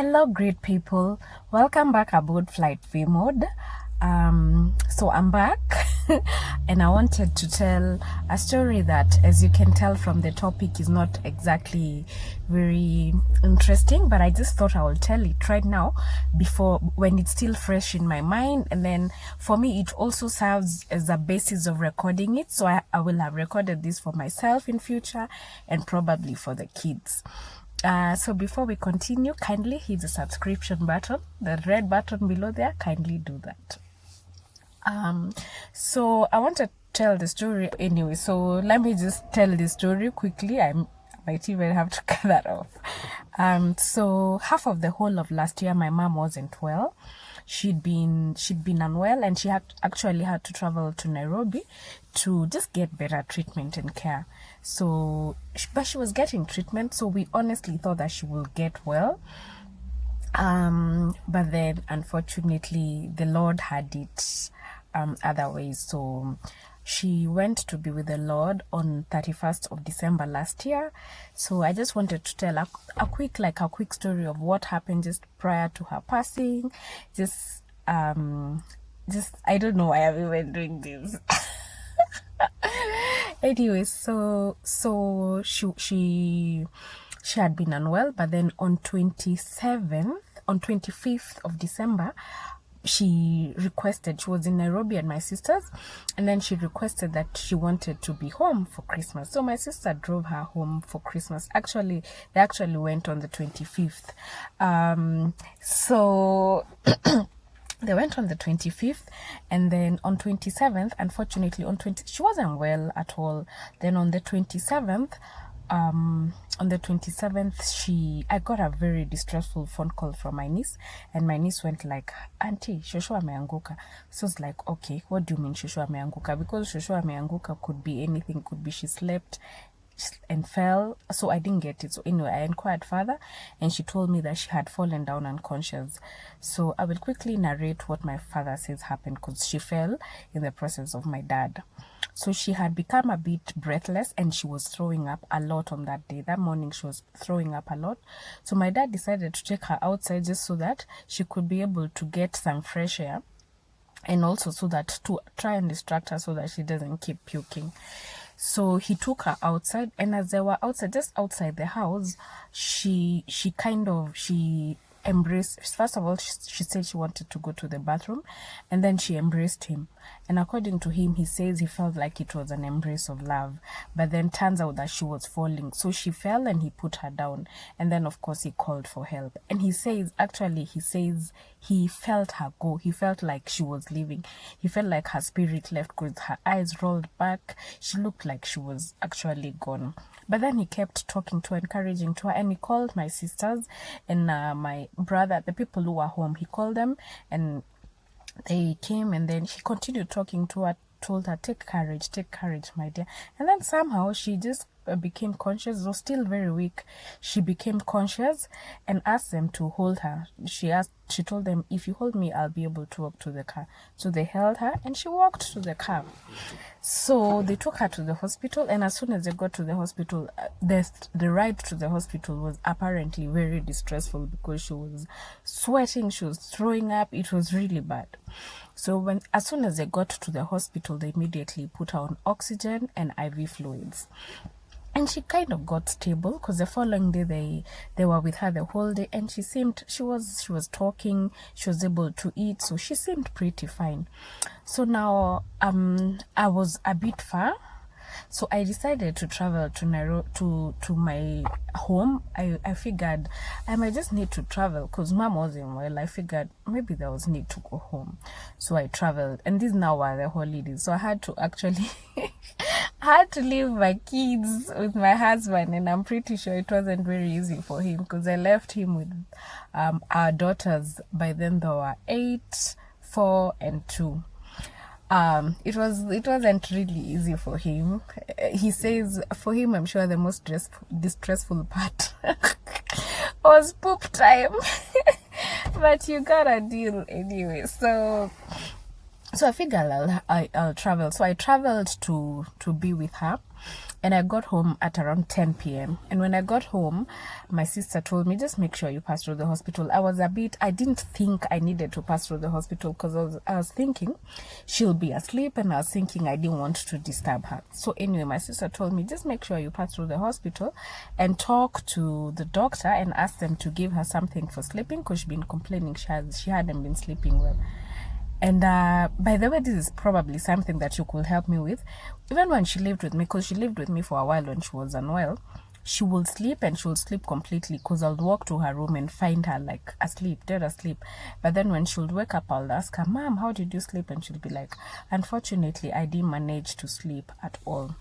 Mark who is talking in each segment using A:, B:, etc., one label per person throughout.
A: Hello, great people. Welcome back aboard Flight V Mode. So I'm back and I wanted to tell a story that, as you can tell from the topic, is not exactly very interesting, but I just thought I will tell it right now before, when it's still fresh in my mind. And then for me, it also serves as a basis of recording it. So I will have recorded this for myself in future and probably for the kids. So before we continue, kindly hit the subscription button, the red button below there. Kindly do that. So I want to tell the story anyway. So let me just tell the story quickly. I might even have to cut that off. So half of the whole of last year, my mom wasn't well. She'd been unwell, and she actually had to travel to Nairobi to just get better treatment and care. So, but she was getting treatment, so we honestly thought that she will get well. But then, unfortunately, the Lord had it other ways. So she went to be with the Lord on 31st of December last year. So I just wanted to tell a quick story of what happened just prior to her passing. Just I don't know why I'm even doing this. Anyway, so she had been unwell, but then on 25th of December, she was in Nairobi at my sister's, and then she requested that she wanted to be home for Christmas. So my sister drove her home for Christmas. Actually, they actually went on the 25th. So they went on the 25th, and then on 27th, unfortunately, she wasn't well at all. Then on the 27th, I got a very distressful phone call from my niece, and my niece went like, "Auntie, Shosho ameanguka." So it's like, okay, what do you mean Shosho ameanguka? Because Shosho ameanguka could be anything. Could be she slept and fell. So I didn't get it. So anyway, I inquired further, and she told me that she had fallen down unconscious. So I will quickly narrate what my father says happened, because she fell in the presence of my dad. So she had become a bit breathless, and she was throwing up a lot on that day. That morning she was throwing up a lot. So my dad decided to take her outside just so that she could be able to get some fresh air, and also so that to try and distract her so that she doesn't keep puking. So he took her outside, and as they were outside, just outside the house, she embraced. First of all, she said she wanted to go to the bathroom, and then she embraced him. And according to him, he says he felt like it was an embrace of love. But then turns out that she was falling. So she fell, and he put her down. And then, of course, he called for help. And he says he felt her go. He felt like she was leaving. He felt like her spirit left, because her eyes rolled back. She looked like she was actually gone. But then he kept talking to her, encouraging to her, and he called my sisters and my brother, the people who were home. He called them, and they came, and then he continued talking to her, told her, take courage, my dear. And then somehow she just became conscious, though still very weak. She became conscious and asked them to hold her. She told them, if you hold me, I'll be able to walk to the car. So they held her, and she walked to the car. So they took her to the hospital, and as soon as they got to the hospital, the ride to the hospital was apparently very distressful, because she was sweating, she was throwing up. It was really bad. So as soon as they got to the hospital, they immediately put her on oxygen and IV fluids. And she kind of got stable, because the following day they were with her the whole day, and she was talking, she was able to eat, so she seemed pretty fine. So now I was a bit far, so I decided to travel to Nairobi, to my home. I figured I might just need to travel, because mom wasn't well. I figured maybe there was need to go home. So I traveled, and these now were the holidays. So I had to actually I had to leave my kids with my husband, and I'm pretty sure it wasn't very easy for him, because I left him with our daughters. By then they were 8, 4, and 2. It wasn't really easy for him. He says for him, I'm sure the most distressful part was poop time. But you gotta deal anyway. So I figured I'll travel. So I traveled to be with her. And I got home at around 10 p.m. And when I got home, my sister told me, just make sure you pass through the hospital. I didn't think I needed to pass through the hospital because I was thinking she'll be asleep, and I was thinking I didn't want to disturb her. So anyway, my sister told me, just make sure you pass through the hospital and talk to the doctor and ask them to give her something for sleeping, because she'd been complaining she hadn't been sleeping well. And by the way, this is probably something that you could help me with. Even when she lived with me, because she lived with me for a while when she was unwell, she will sleep, and she will sleep completely, because I'll walk to her room and find her like asleep, dead asleep. But then when she'll wake up, I'll ask her, Mom, how did you sleep? And she'll be like, unfortunately, I didn't manage to sleep at all.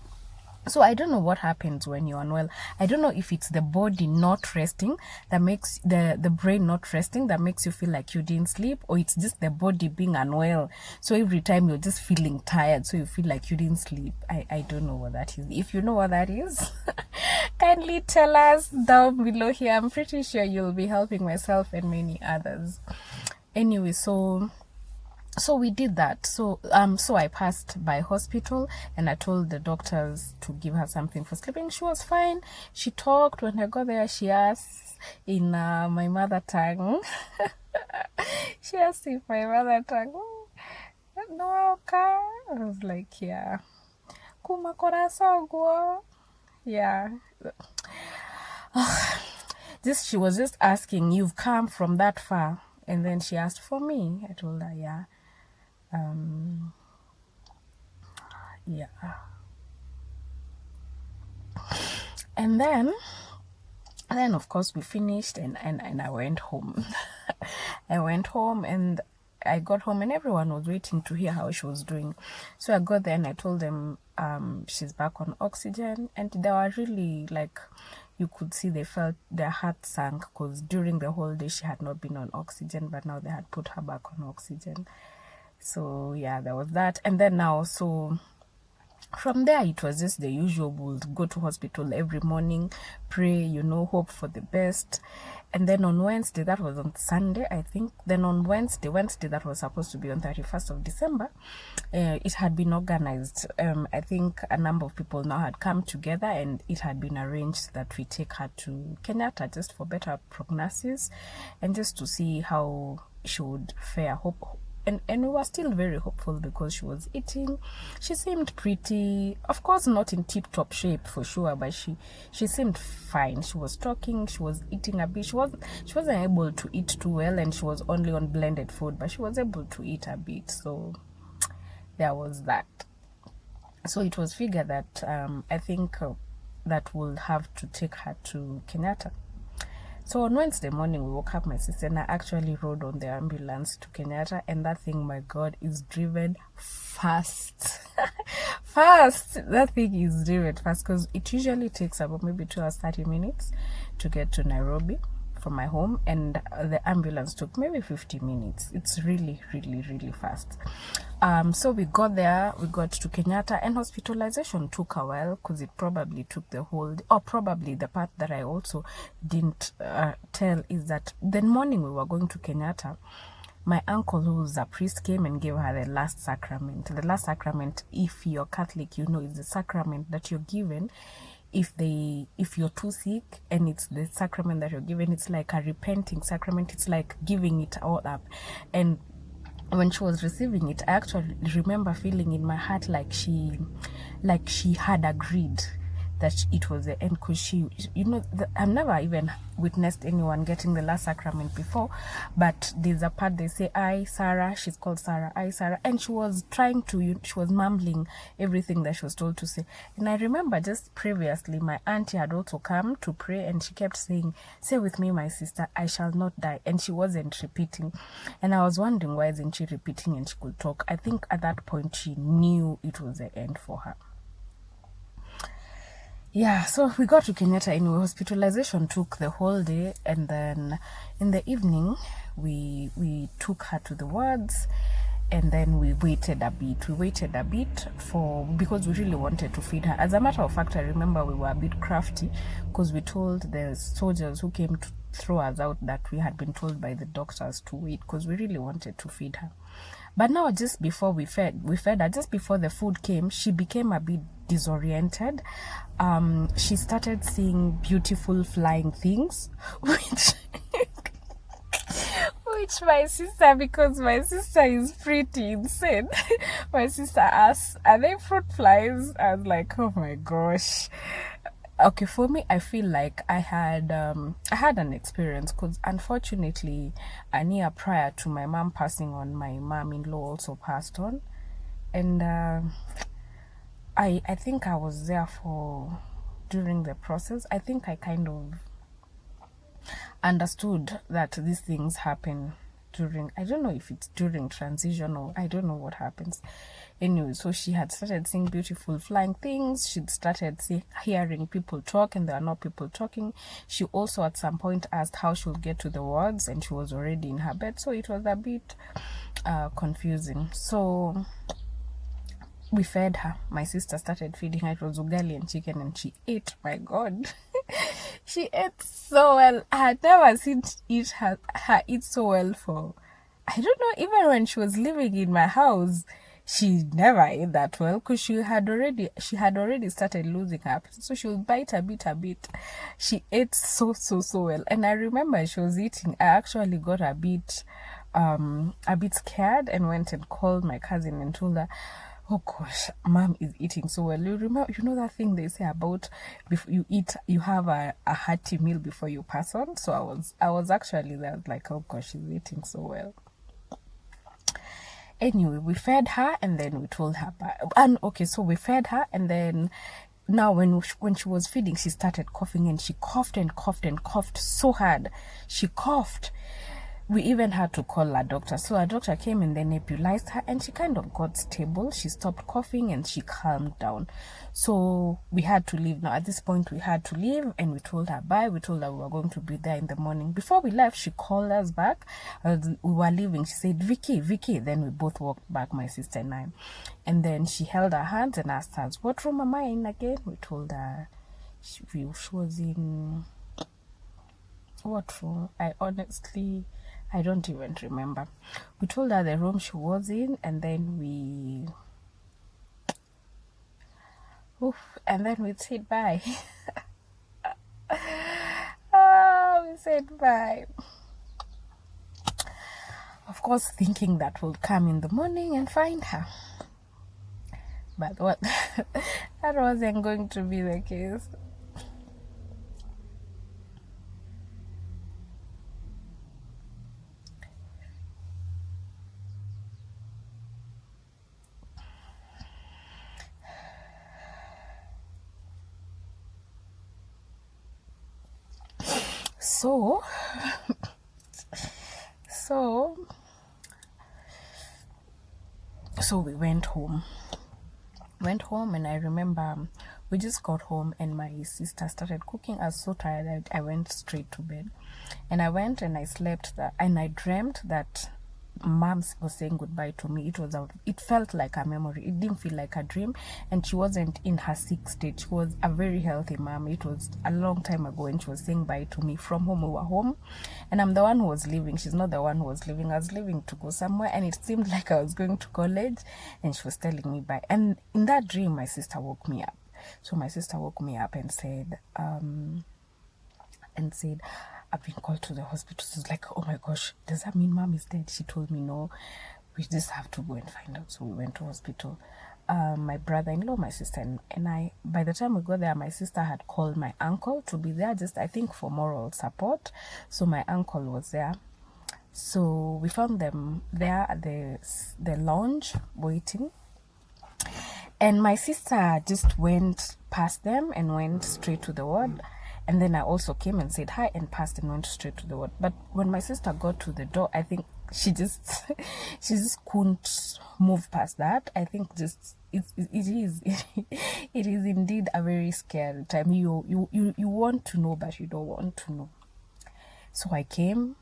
A: So I don't know what happens when you're unwell. I don't know if it's the body not resting that makes the brain not resting that makes you feel like you didn't sleep, or it's just the body being unwell. So every time you're just feeling tired, so you feel like you didn't sleep. I don't know what that is. If you know what that is, kindly tell us down below here. I'm pretty sure you'll be helping myself and many others. Anyway, so we did that. So I passed by hospital, and I told the doctors to give her something for sleeping. She was fine. She talked. When I got there, she asked in my mother tongue. She asked in my mother tongue, no, okay. I was like, yeah. Kuma corazón, yeah. She was just asking, you've come from that far? And then she asked for me. I told her, yeah. Yeah. And then of course we finished, and I went home. I went home, and I got home, and everyone was waiting to hear how she was doing. So I got there, and I told them she's back on oxygen. And they were really like, you could see they felt their heart sank, because during the whole day she had not been on oxygen, but now they had put her back on oxygen. So yeah, there was that. And then now, so from there, it was just the usual. We'll go to hospital every morning, pray, hope for the best. And then on Wednesday, that was on Sunday, I think. Then on Wednesday, that was supposed to be on 31st of December, it had been organized. I think a number of people now had come together, and it had been arranged that we take her to Kenyatta just for better prognosis, and just to see how she would fare. And we were still very hopeful, because she was eating. She seemed pretty, of course not in tip-top shape for sure, but she seemed fine. She was talking, she was eating a bit. She wasn't able to eat too well, and she was only on blended food, but she was able to eat a bit. So there was that. So it was figured that I think that we'll have to take her to Kenyatta. So on Wednesday morning, we woke up, my sister and I actually rode on the ambulance to Kenyatta, and that thing, my God, is driven fast. Fast! That thing is driven fast, because it usually takes about maybe 2 hours, 30 minutes to get to Nairobi from my home, and the ambulance took maybe 50 minutes. It's really, really, really fast. So we got there, we got to Kenyatta, and hospitalization took a while, because it probably took the whole day. Or probably the part that I also didn't tell is that the morning we were going to Kenyatta, my uncle, who's a priest, came and gave her the last sacrament. The last sacrament, if you're Catholic, is the sacrament that you're given if you're too sick, and it's the sacrament that you're given. It's like a repenting sacrament. It's like giving it all up. And when she was receiving it, I actually remember feeling in my heart like she had agreed that it was the end, because I've never even witnessed anyone getting the last sacrament before, but there's a part they say, I, Sarah, she's called Sarah, I, Sarah, and she was she was mumbling everything that she was told to say. And I remember just previously, my auntie had also come to pray, and she kept saying, say with me, my sister, I shall not die, and she wasn't repeating. And I was wondering, why isn't she repeating and she could talk? I think at that point she knew it was the end for her. Yeah, so we got to Kenyatta anyway. Hospitalization took the whole day, and then in the evening we took her to the wards, and then we waited a bit. Because we really wanted to feed her. As a matter of fact, I remember we were a bit crafty, because we told the soldiers who came to throw us out that we had been told by the doctors to wait because we really wanted to feed her. But now, just before we fed her, just before the food came, she became a bit disoriented. She started seeing beautiful flying things, which my sister, because my sister is pretty insane, my sister asked, "Are they fruit flies?" I was like, oh my gosh. Okay, for me, I feel like I had an experience because unfortunately, a year prior to my mom passing on, my mom-in-law also passed on, and I think I was there for during the process. I think I kind of understood that these things happen during, I don't know if it's during transition or I don't know what happens. Anyway, so she had started seeing beautiful flying things. She'd started hearing people talk, and there are not people talking. She also at some point asked how she would get to the wards, and she was already in her bed, so it was a bit confusing. So we fed her. My sister started feeding her. It was ugali and chicken, and she ate. My God. She ate so well. I had never seen her eat so well for, I don't know, even when she was living in my house, she never ate that well because she had already started losing her appetite. So she would bite a bit. She ate so well. And I remember she was eating. I actually got a bit scared and went and called my cousin and told her, oh gosh, mom is eating so well. You know that thing they say about before you eat, you have a hearty meal before you pass on. So I was actually there, like, oh gosh, she's eating so well. Anyway, we fed her and then we told her so we fed her, and then now when she was feeding, she started coughing, and she coughed so hard. She coughed. We even had to call a doctor. So a doctor came and they nebulized her, and she kind of got stable. She stopped coughing and she calmed down. So we had to leave. Now at this point we had to leave, and we told her bye. We told her we were going to be there in the morning. Before we left, she called us back. We were leaving. She said, Vicky. Then we both walked back, my sister and I. And then she held our hands and asked us, what room am I in again? We told her she was in, what room? I don't even remember. We told her the room she was in, and then we said bye. We said bye. Of course, thinking that we'll come in the morning and find her. But what? That wasn't going to be the case. So we went home, and I remember we just got home and my sister started cooking. I was so tired, I went straight to bed, and I went and I slept and I dreamt that mom was saying goodbye to me. It felt like a memory. It didn't feel like a dream, and she wasn't in her sick state. She was a very healthy mom. It was a long time ago, and she was saying bye to me from home. We were home, and I'm the one who was leaving. She's not the one who was leaving. I was leaving to go somewhere, and it seemed like I was going to college, and she was telling me bye. And in that dream, my sister woke me up. So my sister woke me up and said, I've been called to the hospital. So it's like, oh my gosh, does that mean mom is dead? She told me no, we just have to go and find out. So we went to hospital. My brother-in-law, my sister, and I, by the time we got there, my sister had called my uncle to be there, just I think for moral support. So my uncle was there. So we found them there at the lounge waiting. And my sister just went past them and went straight to the ward. And then I also came and said hi and passed and went straight to the ward. But when my sister got to the door, I think she just couldn't move past that. I think just it is indeed a very scary time. You want to know, but you don't want to know. So I came,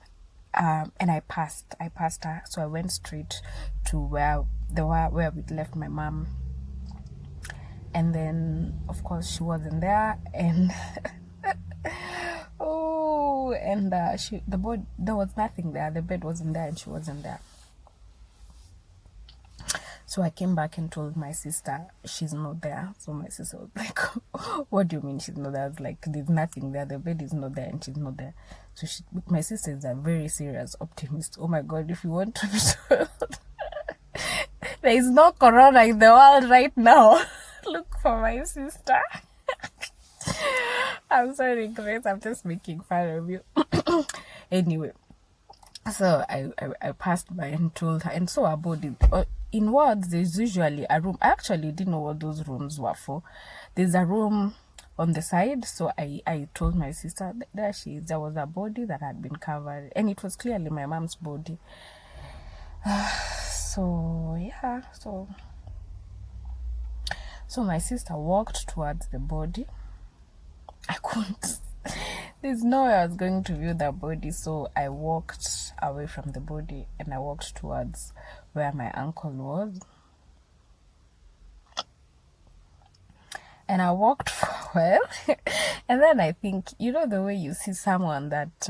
A: and I passed her. So I went straight to where we left my mom. And then, of course, she wasn't there, and and there was nothing there. The bed wasn't there, and she wasn't there. So I came back and told my sister she's not there. So my sister was like, "What do you mean she's not there?" I was like, "There's nothing there. The bed is not there, and she's not there." So my sister is a very serious optimist. Oh my God! If you want to be told, there is no corona in the world right now. Look for my sister. I'm sorry, Grace. I'm just making fun of you. Anyway, so I passed by and told her, and so about it. In wards, there's usually a room. I actually didn't know what those rooms were for. There's a room on the side. So I told my sister, there she is. There was a body that had been covered, and it was clearly my mom's body. So yeah, so my sister walked towards the body. I couldn't. There's no way I was going to view the body, so I walked away from the body and I walked towards where my uncle was. And I walked for a while, and then I think, you know, the way you see someone that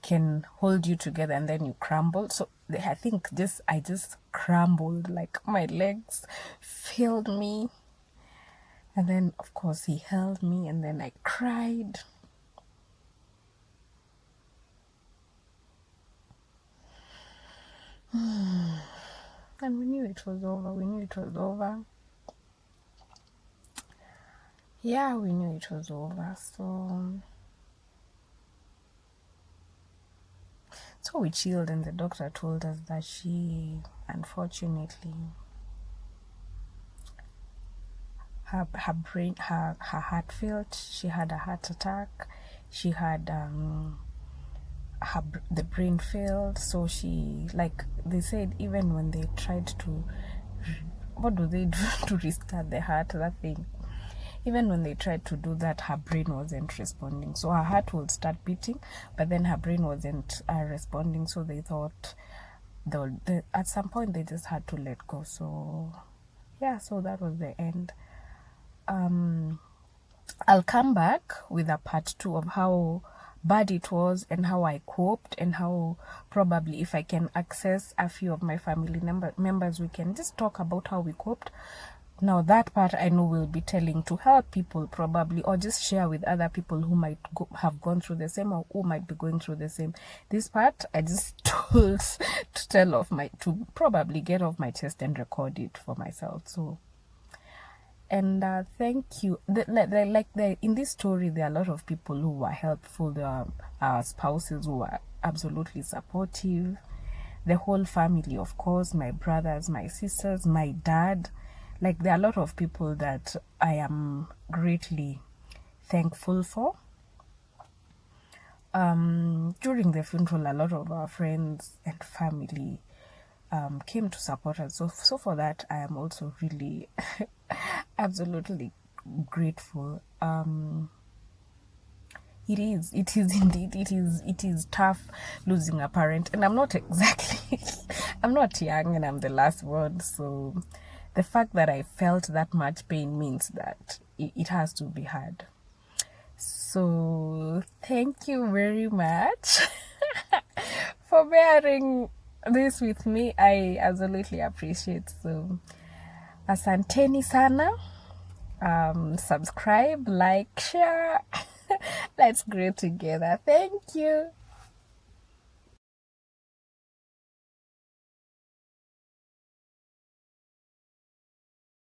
A: can hold you together and then you crumble. So I think I just crumbled, like my legs failed me. And then, of course, he held me, and then I cried. And we knew it was over. Yeah, we knew it was over. So we chilled, and the doctor told us that she, unfortunately, her heart failed. She had a heart attack. She had the brain failed. So she, like they said, even when they tried to, what do they do to restart the heart? That thing. Even when they tried to do that, her brain wasn't responding. So her heart would start beating, but then her brain wasn't responding. So they thought at some point they just had to let go. So yeah, so that was the end. I'll come back with a part 2 of how bad it was and how I coped, and how probably if I can access a few of my family members, we can just talk about how we coped. Now that part I know we'll be telling to help people probably, or just share with other people who might have gone through the same, or who might be going through the same. This part I just told to probably get off my chest and record it for myself. So, and thank you. In this story, there are a lot of people who were helpful. There are our spouses who were absolutely supportive. The whole family, of course, my brothers, my sisters, my dad. Like, there are a lot of people that I am greatly thankful for. During the funeral, a lot of our friends and family came to support us. So for that, I am also really absolutely grateful. It is indeed, it is tough losing a parent, and I'm not young, and I'm the last one, so the fact that I felt that much pain means that it has to be hard. So thank you very much for bearing this with me. I absolutely appreciate. So asanteni sana. Subscribe, like, share. Let's grow together. Thank you.